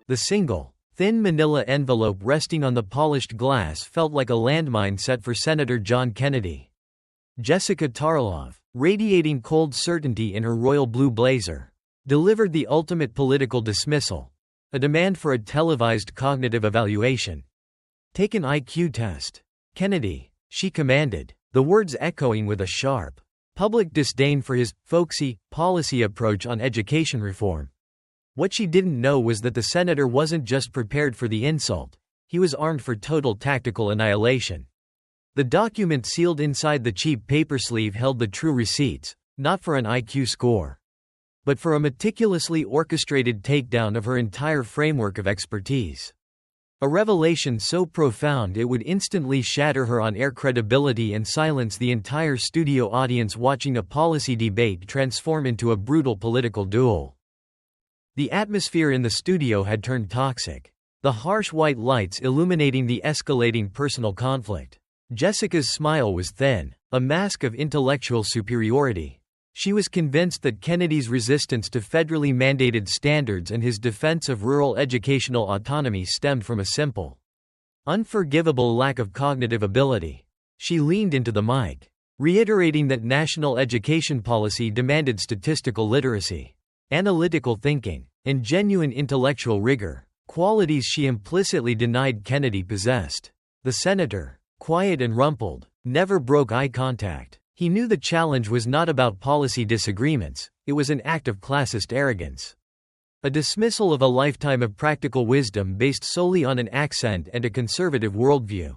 The single, thin manila envelope resting on the polished glass felt like a landmine set for Senator John Kennedy. Jessica Tarlov, radiating cold certainty in her royal blue blazer, delivered the ultimate political dismissal, a demand for a televised cognitive evaluation. "Take an IQ test, Kennedy," she commanded, the words echoing with a sharp, public disdain for his folksy policy approach on education reform. What she didn't know was that the senator wasn't just prepared for the insult, he was armed for total tactical annihilation. The document sealed inside the cheap paper sleeve held the true receipts, not for an IQ score, but for a meticulously orchestrated takedown of her entire framework of expertise. A revelation so profound it would instantly shatter her on-air credibility and silence the entire studio audience watching a policy debate transform into a brutal political duel. The atmosphere in the studio had turned toxic, the harsh white lights illuminating the escalating personal conflict. Jessica's smile was thin, a mask of intellectual superiority. She was convinced that Kennedy's resistance to federally mandated standards and his defense of rural educational autonomy stemmed from a simple, unforgivable lack of cognitive ability. She leaned into the mic, reiterating that national education policy demanded statistical literacy, analytical thinking, and genuine intellectual rigor, qualities she implicitly denied Kennedy possessed. The senator, quiet and rumpled, never broke eye contact. He knew the challenge was not about policy disagreements, it was an act of classist arrogance. A dismissal of a lifetime of practical wisdom based solely on an accent and a conservative worldview.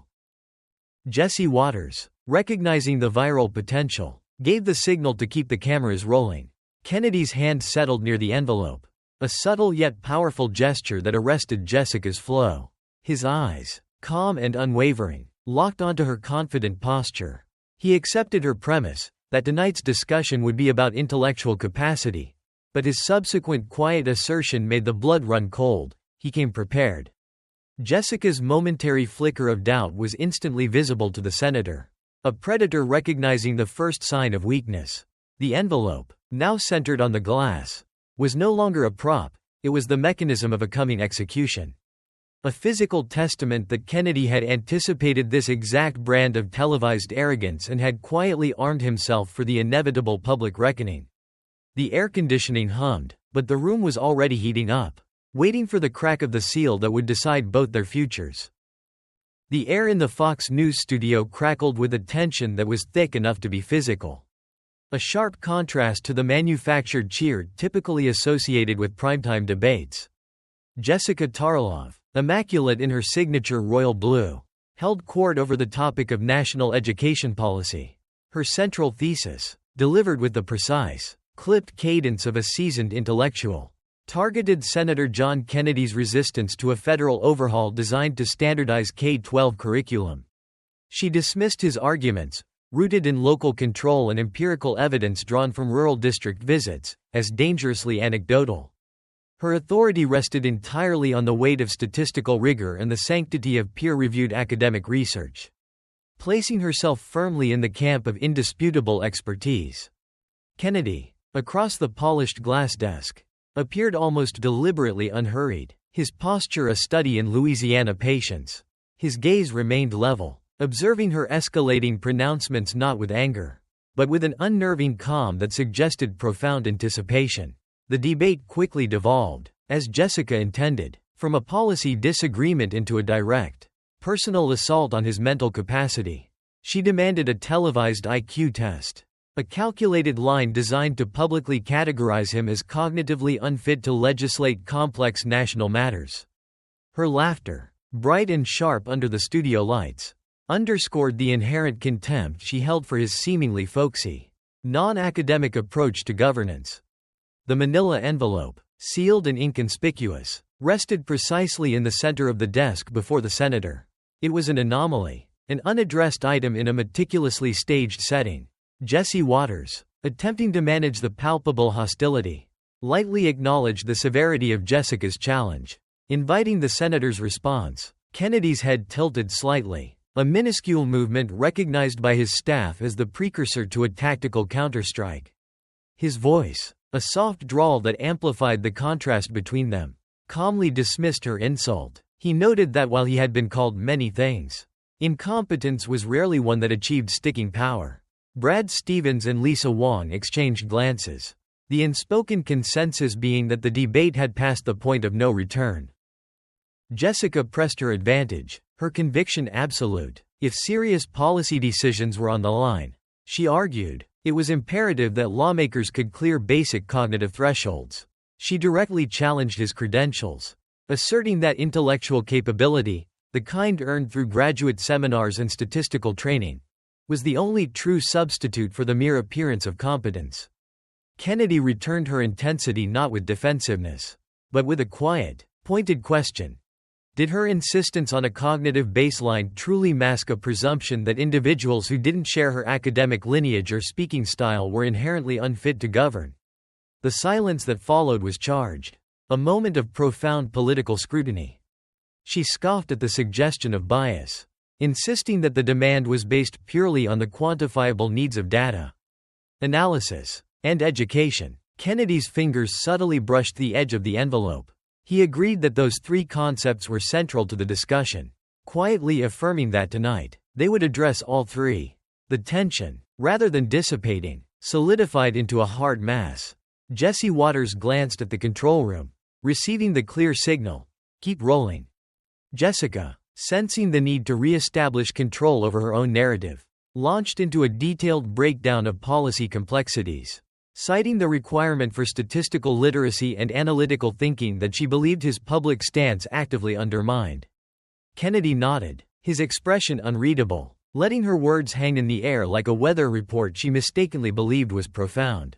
Jesse Waters, recognizing the viral potential, gave the signal to keep the cameras rolling. Kennedy's hand settled near the envelope, a subtle yet powerful gesture that arrested Jessica's flow. His eyes, calm and unwavering, locked onto her confident posture. He accepted her premise, that tonight's discussion would be about intellectual capacity, but his subsequent quiet assertion made the blood run cold. He came prepared. Jessica's momentary flicker of doubt was instantly visible to the senator, a predator recognizing the first sign of weakness. The envelope, now centered on the glass, was no longer a prop, it was the mechanism of a coming execution. A physical testament that Kennedy had anticipated this exact brand of televised arrogance and had quietly armed himself for the inevitable public reckoning. The air conditioning hummed, but the room was already heating up, waiting for the crack of the seal that would decide both their futures. The air in the Fox News studio crackled with a tension that was thick enough to be physical. A sharp contrast to the manufactured cheer typically associated with primetime debates. Jessica Tarlov, immaculate in her signature royal blue, held court over the topic of national education policy. Her central thesis, delivered with the precise, clipped cadence of a seasoned intellectual, targeted Senator John Kennedy's resistance to a federal overhaul designed to standardize K-12 curriculum. She dismissed his arguments, rooted in local control and empirical evidence drawn from rural district visits, as dangerously anecdotal. Her authority rested entirely on the weight of statistical rigor and the sanctity of peer-reviewed academic research, placing herself firmly in the camp of indisputable expertise. Kennedy, across the polished glass desk, appeared almost deliberately unhurried, his posture a study in Louisiana patience. His gaze remained level, observing her escalating pronouncements not with anger, but with an unnerving calm that suggested profound anticipation. The debate quickly devolved, as Jessica intended, from a policy disagreement into a direct, personal assault on his mental capacity. She demanded a televised IQ test, a calculated line designed to publicly categorize him as cognitively unfit to legislate complex national matters. Her laughter, bright and sharp under the studio lights, underscored the inherent contempt she held for his seemingly folksy, non-academic approach to governance. The manila envelope, sealed and inconspicuous, rested precisely in the center of the desk before the senator. It was an anomaly, an unaddressed item in a meticulously staged setting. Jesse Waters, attempting to manage the palpable hostility, lightly acknowledged the severity of Jessica's challenge. Inviting the senator's response, Kennedy's head tilted slightly, a minuscule movement recognized by his staff as the precursor to a tactical counterstrike. His voice, a soft drawl that amplified the contrast between them, calmly dismissed her insult. He noted that while he had been called many things, incompetence was rarely one that achieved sticking power. Brad Stevens and Lisa Wong exchanged glances, the unspoken consensus being that the debate had passed the point of no return. Jessica pressed her advantage, her conviction absolute. If serious policy decisions were on the line, she argued, it was imperative that lawmakers could clear basic cognitive thresholds. She directly challenged his credentials, asserting that intellectual capability, the kind earned through graduate seminars and statistical training, was the only true substitute for the mere appearance of competence. Kennedy returned her intensity not with defensiveness, but with a quiet, pointed question. Did her insistence on a cognitive baseline truly mask a presumption that individuals who didn't share her academic lineage or speaking style were inherently unfit to govern? The silence that followed was charged, a moment of profound political scrutiny. She scoffed at the suggestion of bias, insisting that the demand was based purely on the quantifiable needs of data, analysis, and education. Kennedy's fingers subtly brushed the edge of the envelope. He agreed that those three concepts were central to the discussion, quietly affirming that tonight, they would address all three. The tension, rather than dissipating, solidified into a hard mass. Jesse Waters glanced at the control room, receiving the clear signal, keep rolling. Jessica, sensing the need to re-establish control over her own narrative, launched into a detailed breakdown of policy complexities, citing the requirement for statistical literacy and analytical thinking that she believed his public stance actively undermined. Kennedy nodded, his expression unreadable, letting her words hang in the air like a weather report she mistakenly believed was profound.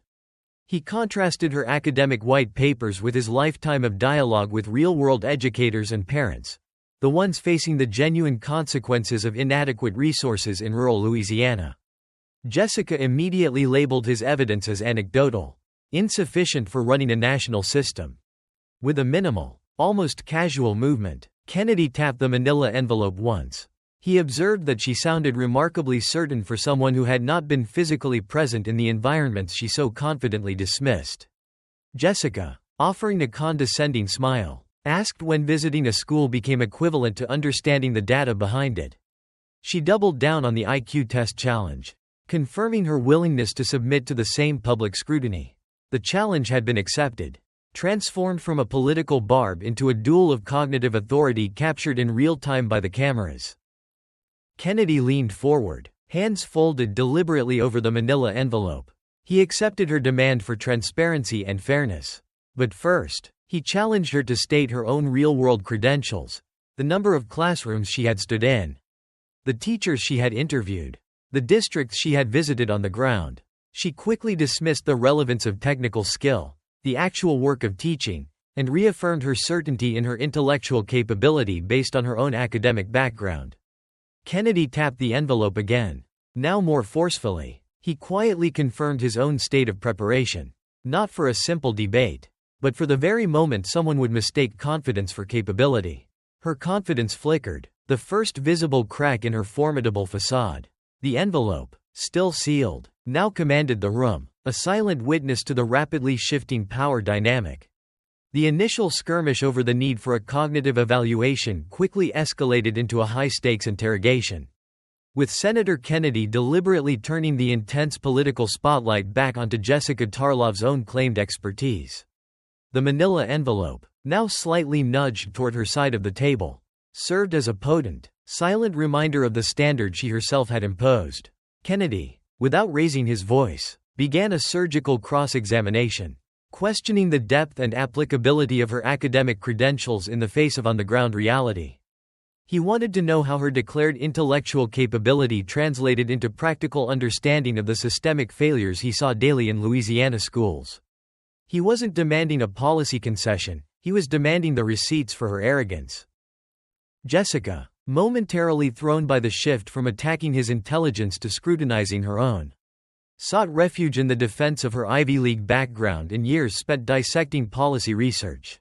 He contrasted her academic white papers with his lifetime of dialogue with real-world educators and parents, the ones facing the genuine consequences of inadequate resources in rural Louisiana. Jessica immediately labeled his evidence as anecdotal, insufficient for running a national system. With a minimal, almost casual movement, Kennedy tapped the manila envelope once. He observed that she sounded remarkably certain for someone who had not been physically present in the environments she so confidently dismissed. Jessica, offering a condescending smile, asked when visiting a school became equivalent to understanding the data behind it. She doubled down on the IQ test challenge, confirming her willingness to submit to the same public scrutiny. The challenge had been accepted, transformed from a political barb into a duel of cognitive authority captured in real time by the cameras. Kennedy leaned forward, hands folded deliberately over the manila envelope. He accepted her demand for transparency and fairness. But first, he challenged her to state her own real-world credentials, the number of classrooms she had stood in, the teachers she had interviewed, the districts she had visited on the ground. She quickly dismissed the relevance of technical skill, the actual work of teaching, and reaffirmed her certainty in her intellectual capability based on her own academic background. Kennedy tapped the envelope again, now more forcefully. He quietly confirmed his own state of preparation, not for a simple debate, but for the very moment someone would mistake confidence for capability. Her confidence flickered, the first visible crack in her formidable facade. The envelope, still sealed, now commanded the room, a silent witness to the rapidly shifting power dynamic. The initial skirmish over the need for a cognitive evaluation quickly escalated into a high-stakes interrogation, with Senator Kennedy deliberately turning the intense political spotlight back onto Jessica Tarlov's own claimed expertise. The manila envelope, now slightly nudged toward her side of the table, served as a potent, silent reminder of the standard she herself had imposed. Kennedy, without raising his voice, began a surgical cross-examination, questioning the depth and applicability of her academic credentials in the face of on-the-ground reality. He wanted to know how her declared intellectual capability translated into practical understanding of the systemic failures he saw daily in Louisiana schools. He wasn't demanding a policy concession, he was demanding the receipts for her arrogance. Jessica, momentarily thrown by the shift from attacking his intelligence to scrutinizing her own, sought refuge in the defense of her Ivy League background and years spent dissecting policy research.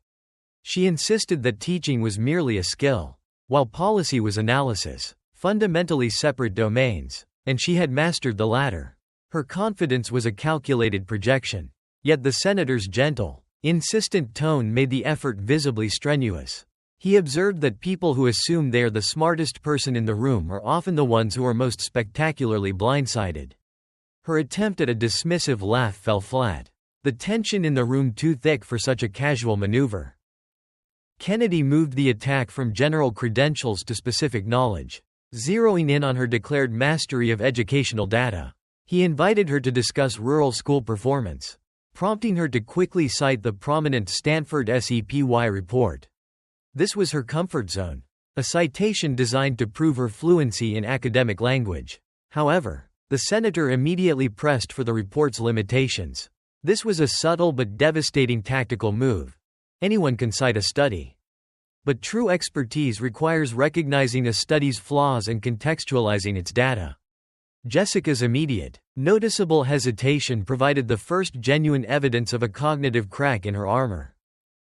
She insisted that teaching was merely a skill, while policy was analysis, fundamentally separate domains, and she had mastered the latter. Her confidence was a calculated projection, Yet the senator's gentle, insistent tone made the effort visibly strenuous. He observed that people who assume they are the smartest person in the room are often the ones who are most spectacularly blindsided. Her attempt at a dismissive laugh fell flat. The tension in the room too thick for such a casual maneuver. Kennedy moved the attack from general credentials to specific knowledge, zeroing in on her declared mastery of educational data. He invited her to discuss rural school performance, prompting her to quickly cite the prominent Stanford SEPY report. This was her comfort zone, a citation designed to prove her fluency in academic language. However, the senator immediately pressed for the report's limitations. This was a subtle but devastating tactical move. Anyone can cite a study. But true expertise requires recognizing a study's flaws and contextualizing its data. Jessica's immediate, noticeable hesitation provided the first genuine evidence of a cognitive crack in her armor.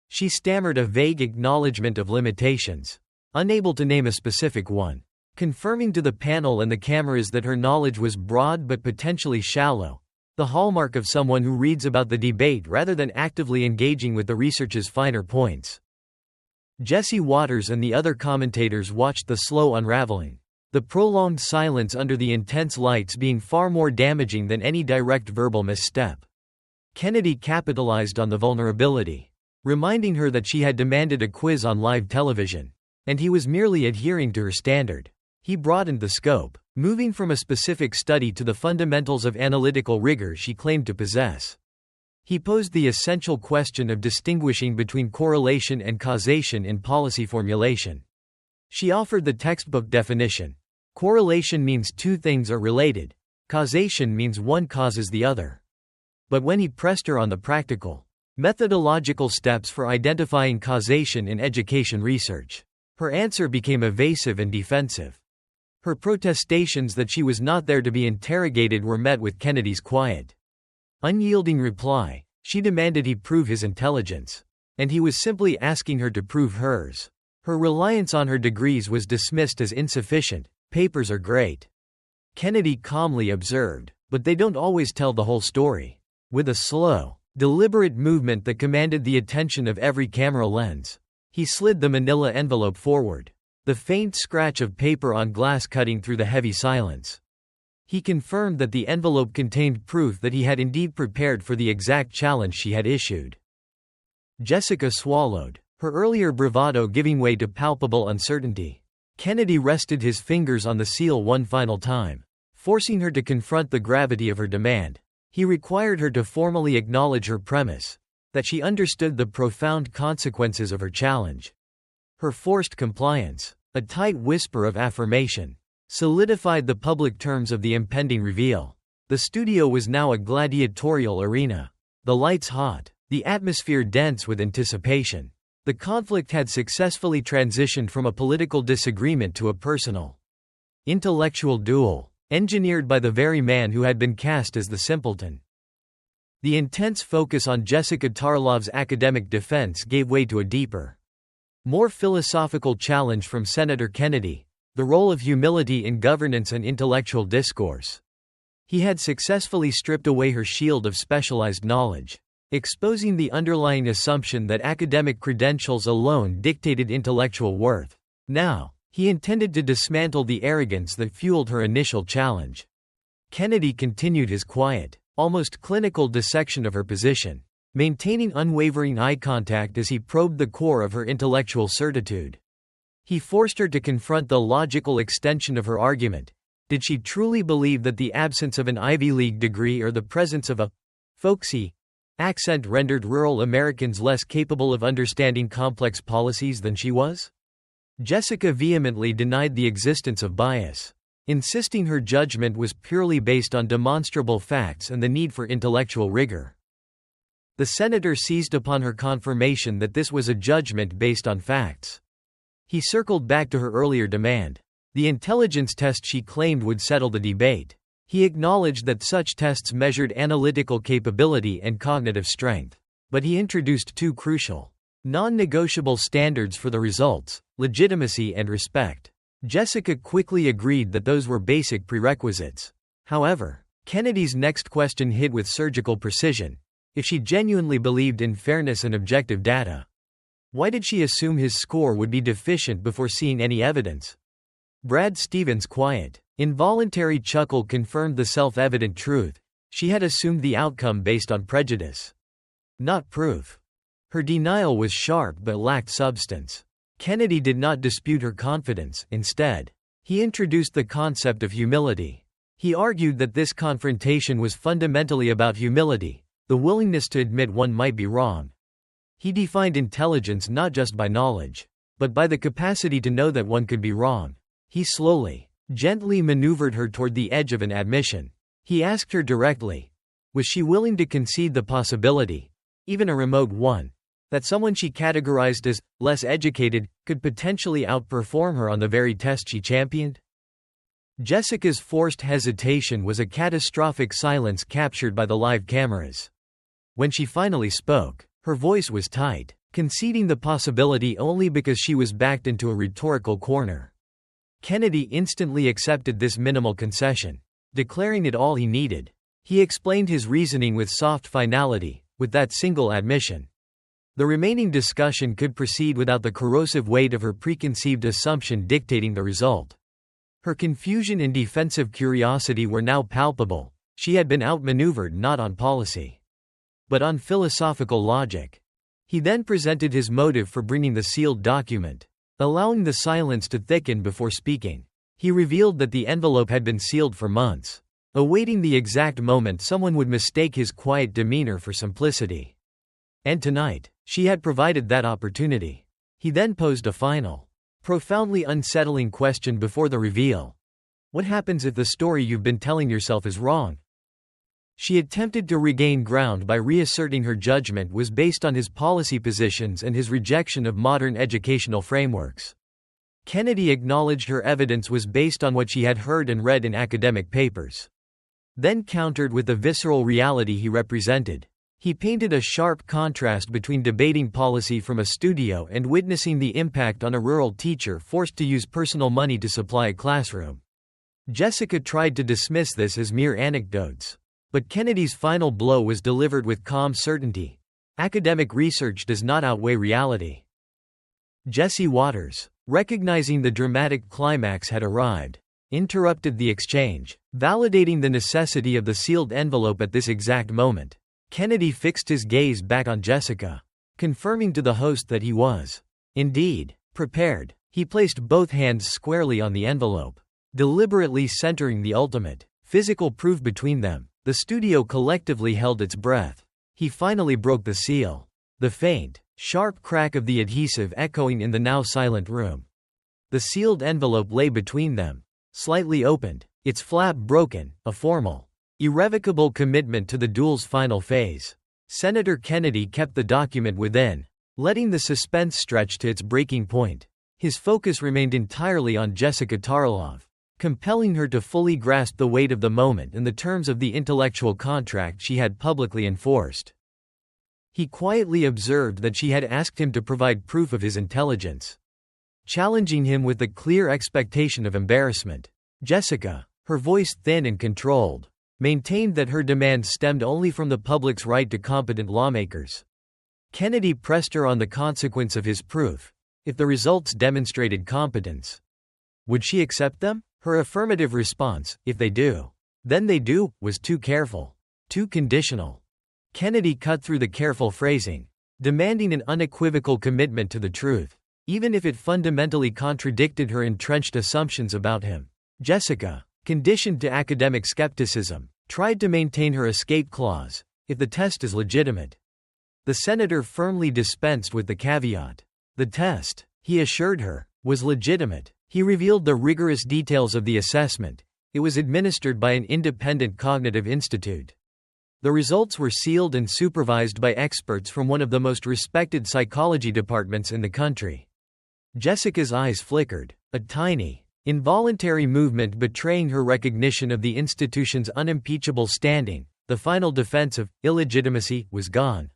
She stammered a vague acknowledgement of limitations, unable to name a specific one, confirming to the panel and the cameras that her knowledge was broad but potentially shallow, the hallmark of someone who reads about the debate rather than actively engaging with the research's finer points. Jesse Waters and the other commentators watched the slow unraveling, the prolonged silence under the intense lights being far more damaging than any direct verbal misstep. Kennedy capitalized on the vulnerability, reminding her that she had demanded a quiz on live television, and he was merely adhering to her standard. He broadened the scope, moving from a specific study to the fundamentals of analytical rigor she claimed to possess. He posed the essential question of distinguishing between correlation and causation in policy formulation. She offered the textbook definition. Correlation means two things are related. Causation means one causes the other. But when he pressed her on the practical, methodological steps for identifying causation in education research, her answer became evasive and defensive. Her protestations that she was not there to be interrogated were met with Kennedy's quiet, unyielding reply. She demanded he prove his intelligence, and he was simply asking her to prove hers. Her reliance on her degrees was dismissed as insufficient. Papers are great, Kennedy calmly observed, but they don't always tell the whole story. With a slow, deliberate movement that commanded the attention of every camera lens, he slid the manila envelope forward, the faint scratch of paper on glass cutting through the heavy silence. He confirmed that the envelope contained proof that he had indeed prepared for the exact challenge she had issued. Jessica swallowed, her earlier bravado giving way to palpable uncertainty. Kennedy rested his fingers on the seal one final time, forcing her to confront the gravity of her demand. He required her to formally acknowledge her premise, that she understood the profound consequences of her challenge. Her forced compliance, a tight whisper of affirmation, solidified the public terms of the impending reveal. The studio was now a gladiatorial arena, the lights hot, the atmosphere dense with anticipation. The conflict had successfully transitioned from a political disagreement to a personal, intellectual duel, engineered by the very man who had been cast as the simpleton. The intense focus on Jessica Tarlov's academic defense gave way to a deeper, more philosophical challenge from Senator Kennedy, the role of humility in governance and intellectual discourse. He had successfully stripped away her shield of specialized knowledge, exposing the underlying assumption that academic credentials alone dictated intellectual worth. Now, he intended to dismantle the arrogance that fueled her initial challenge. Kennedy continued his quiet, almost clinical dissection of her position, maintaining unwavering eye contact as he probed the core of her intellectual certitude. He forced her to confront the logical extension of her argument. Did she truly believe that the absence of an Ivy League degree or the presence of a folksy accent rendered rural Americans less capable of understanding complex policies than she was? Jessica vehemently denied the existence of bias, insisting her judgment was purely based on demonstrable facts and the need for intellectual rigor. The senator seized upon her confirmation that this was a judgment based on facts. He circled back to her earlier demand. The intelligence test she claimed would settle the debate. He acknowledged that such tests measured analytical capability and cognitive strength. But he introduced two crucial, non-negotiable standards for the results: legitimacy and respect. Jessica quickly agreed that those were basic prerequisites. However, Kennedy's next question hit with surgical precision. If she genuinely believed in fairness and objective data, why did she assume his score would be deficient before seeing any evidence? Brad Stevens' quiet, involuntary chuckle confirmed the self-evident truth. She had assumed the outcome based on prejudice, not proof. Her denial was sharp but lacked substance. Kennedy did not dispute her confidence. Instead, he introduced the concept of humility. He argued that this confrontation was fundamentally about humility, the willingness to admit one might be wrong. He defined intelligence not just by knowledge, but by the capacity to know that one could be wrong. He slowly, gently maneuvered her toward the edge of an admission. He asked her directly, was she willing to concede the possibility, even a remote one, that someone she categorized as less educated could potentially outperform her on the very test she championed? Jessica's forced hesitation was a catastrophic silence captured by the live cameras. When she finally spoke, her voice was tight, conceding the possibility only because she was backed into a rhetorical corner. Kennedy instantly accepted this minimal concession, declaring it all he needed. He explained his reasoning with soft finality, with that single admission. The remaining discussion could proceed without the corrosive weight of her preconceived assumption dictating the result. Her confusion and defensive curiosity were now palpable. She had been outmaneuvered not on policy, but on philosophical logic. He then presented his motive for bringing the sealed document, allowing the silence to thicken before speaking. He revealed that the envelope had been sealed for months, awaiting the exact moment someone would mistake his quiet demeanor for simplicity. And tonight, she had provided that opportunity. He then posed a final, profoundly unsettling question before the reveal. What happens if the story you've been telling yourself is wrong? She attempted to regain ground by reasserting her judgment was based on his policy positions and his rejection of modern educational frameworks. Kennedy acknowledged her evidence was based on what she had heard and read in academic papers, then countered with the visceral reality he represented. He painted a sharp contrast between debating policy from a studio and witnessing the impact on a rural teacher forced to use personal money to supply a classroom. Jessica tried to dismiss this as mere anecdotes, but Kennedy's final blow was delivered with calm certainty. Academic research does not outweigh reality. Jesse Waters, recognizing the dramatic climax had arrived, interrupted the exchange, validating the necessity of the sealed envelope at this exact moment. Kennedy fixed his gaze back on Jessica, confirming to the host that he was, indeed, prepared. He placed both hands squarely on the envelope, deliberately centering the ultimate, physical proof between them. The studio collectively held its breath. He finally broke the seal, the faint, sharp crack of the adhesive echoing in the now silent room. The sealed envelope lay between them, slightly opened, its flap broken, a formal, irrevocable commitment to the duel's final phase. Senator Kennedy kept the document within, letting the suspense stretch to its breaking point. His focus remained entirely on Jessica Tarlov, compelling her to fully grasp the weight of the moment and the terms of the intellectual contract she had publicly enforced. He quietly observed that she had asked him to provide proof of his intelligence, challenging him with the clear expectation of embarrassment. Jessica, her voice thin and controlled, maintained that her demands stemmed only from the public's right to competent lawmakers. Kennedy pressed her on the consequence of his proof. If the results demonstrated competence, would she accept them? Her affirmative response, if they do, then they do, was too careful, too conditional. Kennedy cut through the careful phrasing, demanding an unequivocal commitment to the truth, even if it fundamentally contradicted her entrenched assumptions about him. Jessica, conditioned to academic skepticism, tried to maintain her escape clause, if the test is legitimate. The senator firmly dispensed with the caveat. The test, he assured her, was legitimate. He revealed the rigorous details of the assessment. It was administered by an independent cognitive institute. The results were sealed and supervised by experts from one of the most respected psychology departments in the country. Jessica's eyes flickered, a tiny, involuntary movement betraying her recognition of the institution's unimpeachable standing. The final defense of illegitimacy was gone.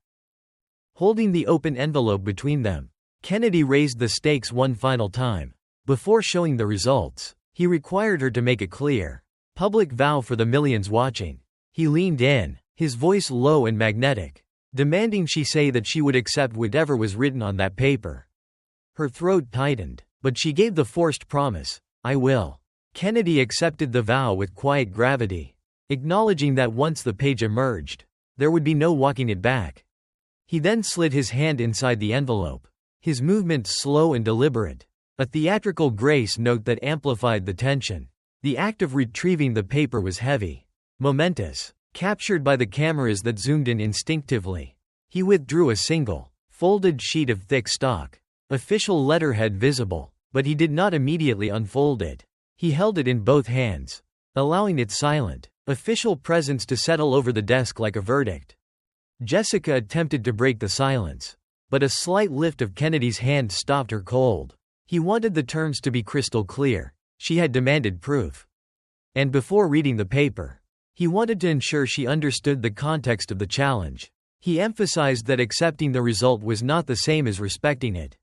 Holding the open envelope between them, Kennedy raised the stakes one final time. Before showing the results, he required her to make a clear, public vow for the millions watching. He leaned in, his voice low and magnetic. demanding she say that she would accept whatever was written on that paper. Her throat tightened, but she gave the forced promise, "I will." Kennedy accepted the vow with quiet gravity, acknowledging that once the page emerged, there would be no walking it back. He then slid his hand inside the envelope, his movements slow and deliberate, a theatrical grace note that amplified the tension. The act of retrieving the paper was heavy, momentous, captured by the cameras that zoomed in instinctively. He withdrew a single, folded sheet of thick stock, official letterhead visible, but he did not immediately unfold it. He held it in both hands, allowing its silent, official presence to settle over the desk like a verdict. Jessica attempted to break the silence, but a slight lift of Kennedy's hand stopped her cold. He wanted the terms to be crystal clear. She had demanded proof. And before reading the paper, he wanted to ensure she understood the context of the challenge. He emphasized that accepting the result was not the same as respecting it.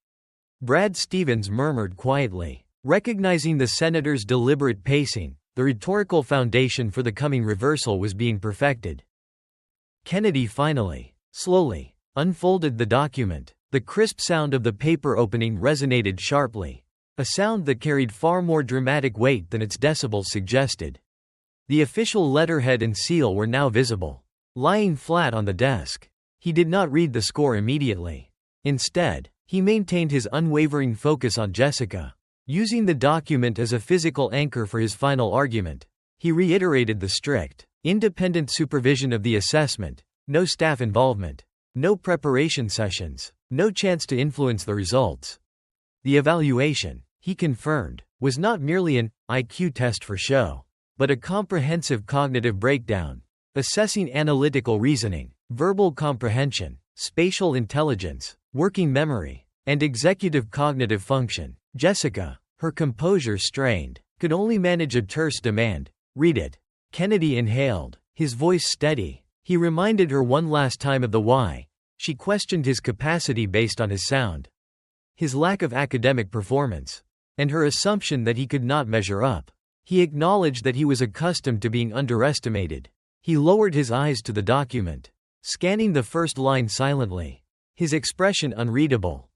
Brad Stevens murmured quietly, recognizing the senator's deliberate pacing. The rhetorical foundation for the coming reversal was being perfected. Kennedy finally, slowly, unfolded the document. The crisp sound of the paper opening resonated sharply, a sound that carried far more dramatic weight than its decibels suggested. The official letterhead and seal were now visible, lying flat on the desk. He did not read the score immediately. Instead, he maintained his unwavering focus on Jessica. Using the document as a physical anchor for his final argument, he reiterated the strict, independent supervision of the assessment, no staff involvement, no preparation sessions, no chance to influence the results. The evaluation, he confirmed, was not merely an IQ test for show, but a comprehensive cognitive breakdown, assessing analytical reasoning, verbal comprehension, spatial intelligence, working memory, and executive cognitive function. Jessica, her composure strained, could only manage a terse demand, "Read it." Kennedy inhaled, his voice steady. He reminded her one last time of the why. She questioned his capacity based on his sound, his lack of academic performance, and her assumption that he could not measure up. He acknowledged that he was accustomed to being underestimated. He lowered his eyes to the document, scanning the first line silently, his expression unreadable.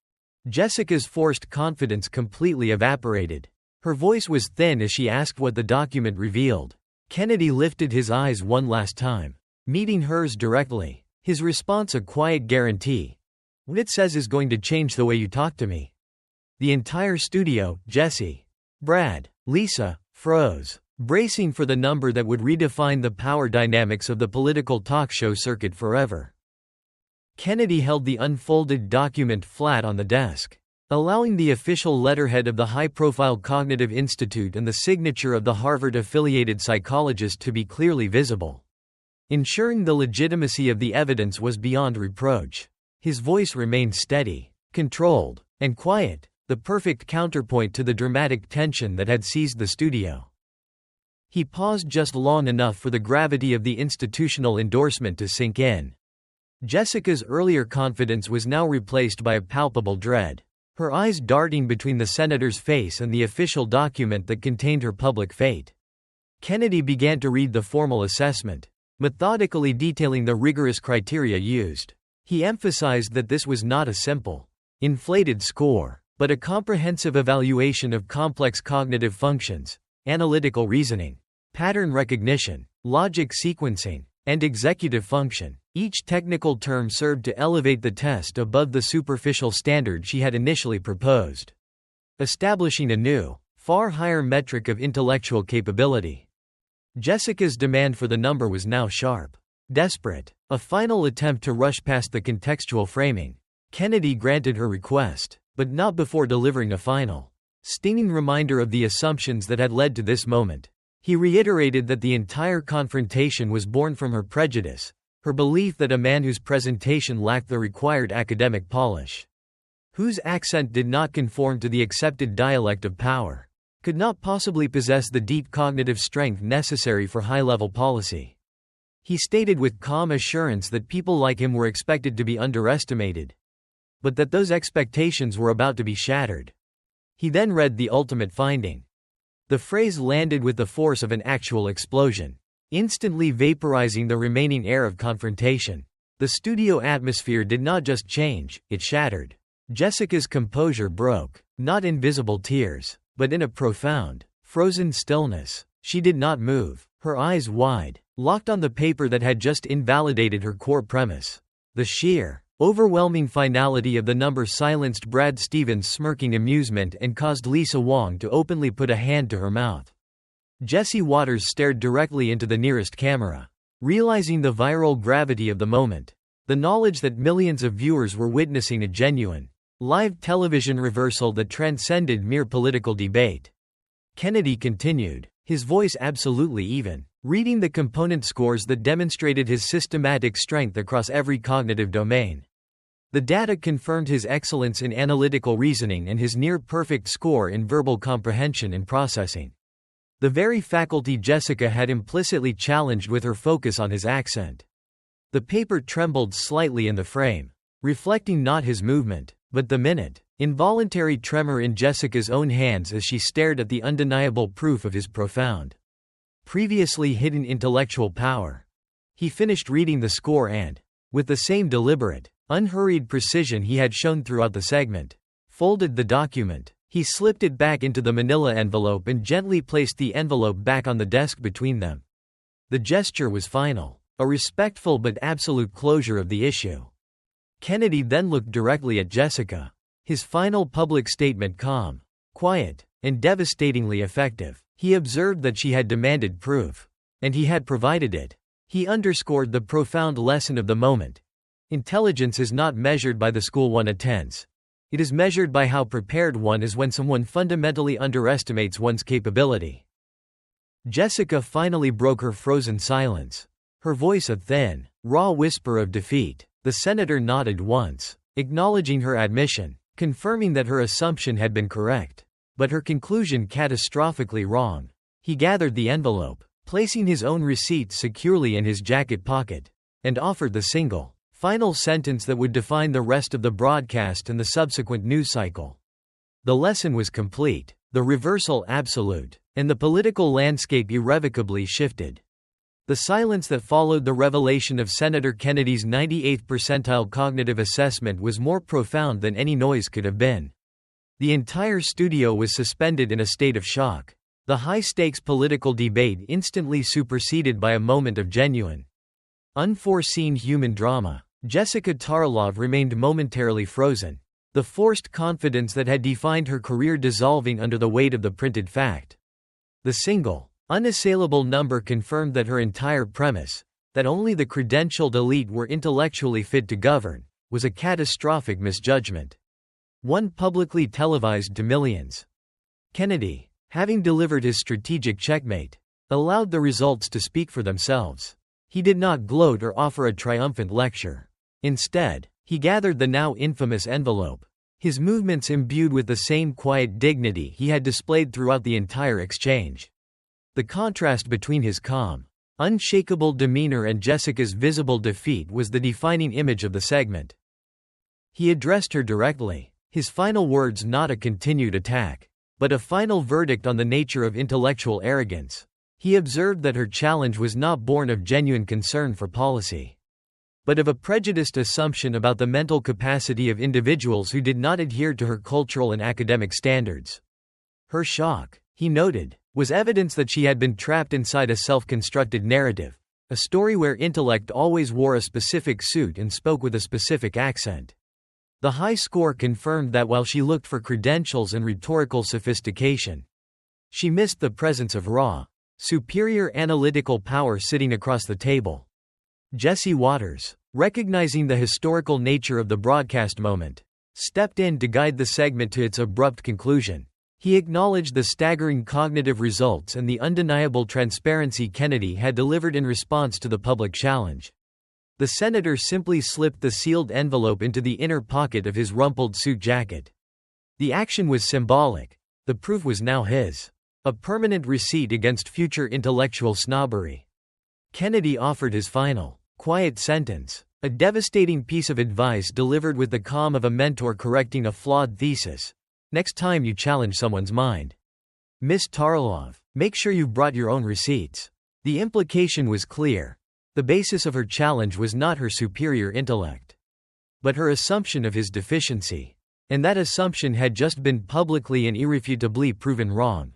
Jessica's forced confidence completely evaporated. Her voice was thin as she asked what the document revealed. Kennedy lifted his eyes one last time, meeting hers directly, his response a quiet guarantee. "What it says is going to change the way you talk to me." The entire studio, Jesse, Brad, Lisa, froze, bracing for the number that would redefine the power dynamics of the political talk show circuit forever. Kennedy held the unfolded document flat on the desk, allowing the official letterhead of the high-profile Cognitive Institute and the signature of the Harvard-affiliated psychologist to be clearly visible, ensuring the legitimacy of the evidence was beyond reproach. His voice remained steady, controlled, and quiet, the perfect counterpoint to the dramatic tension that had seized the studio. He paused just long enough for the gravity of the institutional endorsement to sink in. Jessica's earlier confidence was now replaced by a palpable dread, her eyes darting between the senator's face and the official document that contained her public fate. Kennedy began to read the formal assessment, methodically detailing the rigorous criteria used. He emphasized that this was not a simple, inflated score, but a comprehensive evaluation of complex cognitive functions, analytical reasoning, pattern recognition, logic sequencing, and executive function. Each technical term served to elevate the test above the superficial standard she had initially proposed, establishing a new, far higher metric of intellectual capability. Jessica's demand for the number was now sharp, desperate, a final attempt to rush past the contextual framing. Kennedy granted her request, but not before delivering a final, stinging reminder of the assumptions that had led to this moment. He reiterated that the entire confrontation was born from her prejudice, her belief that a man whose presentation lacked the required academic polish, whose accent did not conform to the accepted dialect of power, could not possibly possess the deep cognitive strength necessary for high-level policy. He stated with calm assurance that people like him were expected to be underestimated, but that those expectations were about to be shattered. He then read the ultimate finding. The phrase landed with the force of an actual explosion, instantly vaporizing the remaining air of confrontation. The studio atmosphere did not just change, it shattered. Jessica's composure broke, not in visible tears, but in a profound, frozen stillness. She did not move, her eyes wide, locked on the paper that had just invalidated her core premise. The sheer, overwhelming finality of the number silenced Brad Stevens' smirking amusement and caused Lisa Wong to openly put a hand to her mouth. Jesse Waters stared directly into the nearest camera, realizing the viral gravity of the moment, the knowledge that millions of viewers were witnessing a genuine, live television reversal that transcended mere political debate. Kennedy continued, his voice absolutely even, reading the component scores that demonstrated his systematic strength across every cognitive domain. The data confirmed his excellence in analytical reasoning and his near-perfect score in verbal comprehension and processing. The very faculty Jessica had implicitly challenged with her focus on his accent. The paper trembled slightly in the frame, reflecting not his movement, but the involuntary tremor in Jessica's own hands as she stared at the undeniable proof of his profound, previously hidden intellectual power. He finished reading the score and, with the same deliberate, unhurried precision he had shown throughout the segment, folded the document. He slipped it back into the manila envelope and gently placed the envelope back on the desk between them. The gesture was final, a respectful but absolute closure of the issue. Kennedy then looked directly at Jessica. His final public statement calm, quiet, and devastatingly effective. He observed that she had demanded proof, and he had provided it. He underscored the profound lesson of the moment. Intelligence is not measured by the school one attends. It is measured by how prepared one is when someone fundamentally underestimates one's capability. Jessica finally broke her frozen silence, her voice a thin, raw whisper of defeat. The senator nodded once, acknowledging her admission, confirming that her assumption had been correct, but her conclusion catastrophically wrong. He gathered the envelope, placing his own receipt securely in his jacket pocket, and offered the single, final sentence that would define the rest of the broadcast and the subsequent news cycle. The lesson was complete, the reversal absolute, and the political landscape irrevocably shifted. The silence that followed the revelation of Senator Kennedy's 98th percentile cognitive assessment was more profound than any noise could have been. The entire studio was suspended in a state of shock, the high-stakes political debate instantly superseded by a moment of genuine, unforeseen human drama. Jessica Tarlov remained momentarily frozen, the forced confidence that had defined her career dissolving under the weight of the printed fact. The single, unassailable number confirmed that her entire premise, that only the credentialed elite were intellectually fit to govern, was a catastrophic misjudgment. One publicly televised to millions. Kennedy, having delivered his strategic checkmate, allowed the results to speak for themselves. He did not gloat or offer a triumphant lecture. Instead, he gathered the now infamous envelope, his movements imbued with the same quiet dignity he had displayed throughout the entire exchange. The contrast between his calm, unshakable demeanor and Jessica's visible defeat was the defining image of the segment. He addressed her directly, his final words not a continued attack, but a final verdict on the nature of intellectual arrogance. He observed that her challenge was not born of genuine concern for policy, but of a prejudiced assumption about the mental capacity of individuals who did not adhere to her cultural and academic standards. Her shock, he noted, was evidence that she had been trapped inside a self-constructed narrative, a story where intellect always wore a specific suit and spoke with a specific accent. The high score confirmed that while she looked for credentials and rhetorical sophistication, she missed the presence of raw, superior analytical power sitting across the table. Jesse Waters, recognizing the historical nature of the broadcast moment, stepped in to guide the segment to its abrupt conclusion. He acknowledged the staggering cognitive results and the undeniable transparency Kennedy had delivered in response to the public challenge. The senator simply slipped the sealed envelope into the inner pocket of his rumpled suit jacket. The action was symbolic. The proof was now his. A permanent receipt against future intellectual snobbery. Kennedy offered his final, quiet sentence, a devastating piece of advice delivered with the calm of a mentor correcting a flawed thesis. Next time you challenge someone's mind, Miss Tarlov, make sure you've brought your own receipts. The implication was clear. The basis of her challenge was not her superior intellect, but her assumption of his deficiency. And that assumption had just been publicly and irrefutably proven wrong.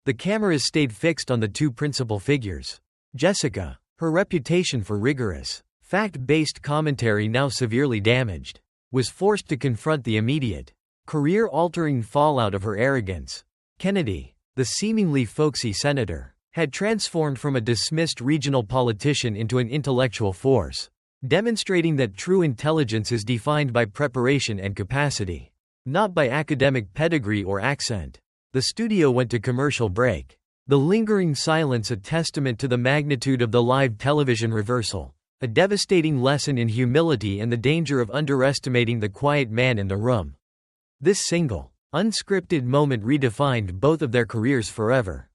The cameras stayed fixed on the two principal figures. Jessica, her reputation for rigorous, fact-based commentary now severely damaged, was forced to confront the immediate, career-altering fallout of her arrogance. Kennedy, the seemingly folksy senator, had transformed from a dismissed regional politician into an intellectual force, demonstrating that true intelligence is defined by preparation and capacity, not by academic pedigree or accent. The studio went to commercial break. The lingering silence a testament to the magnitude of the live television reversal, a devastating lesson in humility and the danger of underestimating the quiet man in the room. This single, unscripted moment redefined both of their careers forever.